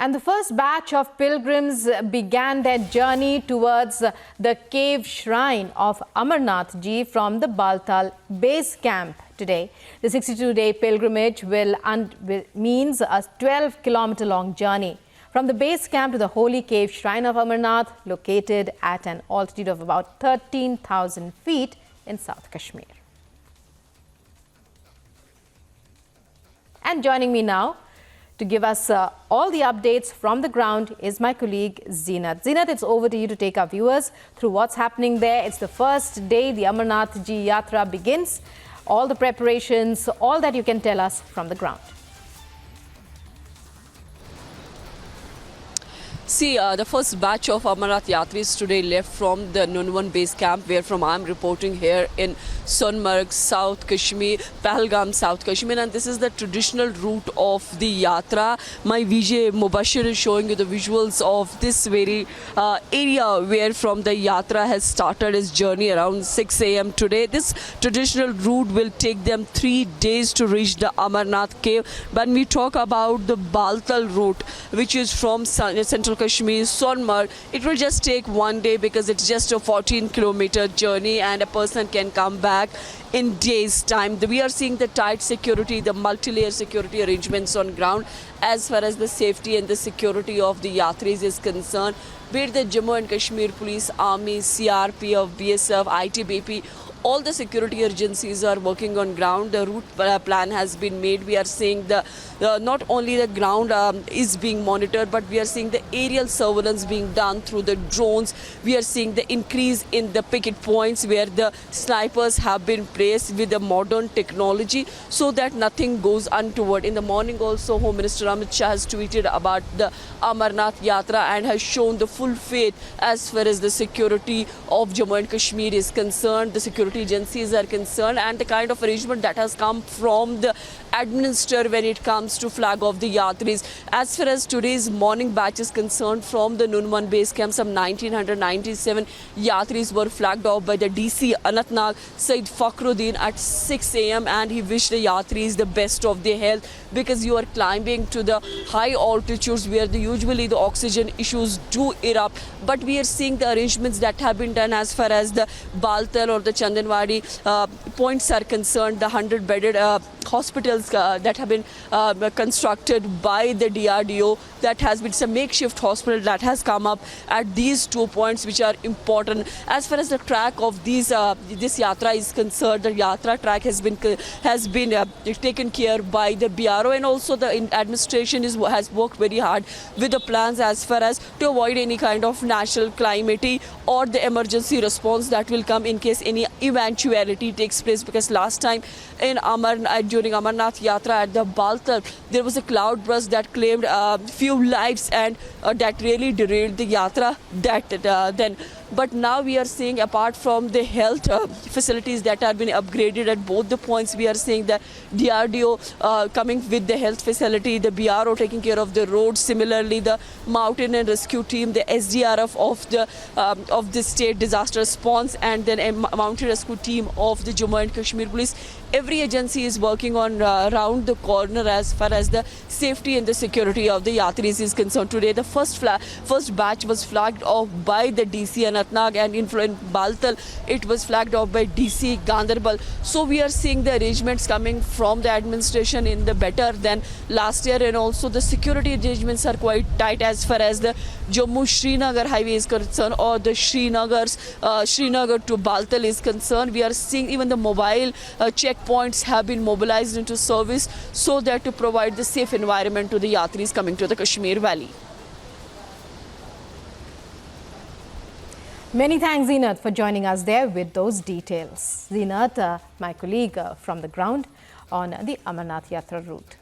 And the first batch of pilgrims began their journey towards the cave shrine of Amarnath Ji from the Baltal base camp today. The 62-day pilgrimage means a 12-kilometer long journey from the base camp to the holy cave shrine of Amarnath, located at an altitude of about 13,000 feet in South Kashmir. And joining me now to give us all the updates from the ground is my colleague Zeenat. Zeenat, it's over to you to take our viewers through what's happening there. It's the first day the Amarnath Ji Yatra begins. All the preparations, all that you can tell us from the ground. See, the first batch of Amarnath Yatris today left from the Nunwan base camp, where from I'm reporting here in Sonmarg, South Kashmir, Pahalgam, South Kashmir, and this is the traditional route of the Yatra. My VJ Mubashir is showing you the visuals of this very area where from the Yatra has started its journey around 6 a.m. today. This traditional route will take them 3 days to reach the Amarnath cave. When we talk about the Baltal route, which is from Central Kashmir, Sonmarg, it will just take 1 day because it's just a 14-kilometer journey and a person can come back in days time. We are seeing the tight security, the multi-layer security arrangements on ground as far as the safety and the security of the Yatris is concerned. Be it the Jammu and Kashmir Police, Army, CRPF, BSF, ITBP, all the security agencies are working on ground. The route plan has been made. We are seeing not only the ground is being monitored, but we are seeing the aerial surveillance being done through the drones. We are seeing the increase in the picket points where the snipers have been placed with the modern technology so that nothing goes untoward. In the morning also, Home Minister Amit Shah has tweeted about the Amarnath Yatra and has shown the full faith as far as the security of Jammu and Kashmir is concerned, the security agencies are concerned, and the kind of arrangement that has come from the administrator when it comes to flag off the Yatris. As far as today's morning batch is concerned, from the Nunwan base camp, some 1997 Yatris were flagged off by the DC Anantnag, Syed Fakruddin, at 6 a.m. and he wished the Yatris the best of their health, because you are climbing to the high altitudes where usually the oxygen issues do erupt. But we are seeing the arrangements that have been done as far as the Baltal or the Chandanwadi points are concerned. The 100-bedded hospitals that have been constructed by the DRDO, that has been some makeshift hospital that has come up at these 2 points, which are important. As far as the track of this Yatra is concerned, the Yatra track has been taken care by the BRO, and also the administration has worked very hard with the plans as far as to avoid any kind of natural calamity or the emergency response that will come in case any eventuality takes place. Because last time in during Amarnath Yatra at the Baltal, there was a cloud burst that claimed few lives and that really derailed the Yatra then. But now we are seeing, apart from the health facilities that have been upgraded at both the points, we are seeing the DRDO coming with the health facility, the BRO taking care of the roads, similarly the mountain and rescue team, the SDRF of the state disaster response, and then a mountain rescue team of the Jammu and Kashmir Police. Every agency is working on round the corner as far as the safety and the security of the Yatris is concerned. Today, the first batch was flagged off by the DC Anantnag, and in Baltal, it was flagged off by DC Ganderbal. So we are seeing the arrangements coming from the administration in the better than last year, and also the security arrangements are quite tight as far as the Jammu-Srinagar highway is concerned, or the Srinagar to Baltal is concerned. We are seeing even the mobile checkpoints have been mobilized into service so that to provide the safe environment to the Yatris coming to the Kashmir Valley. Many thanks, Zeenat, for joining us there with those details. Zeenat, my colleague from the ground on the Amarnath Yatra route.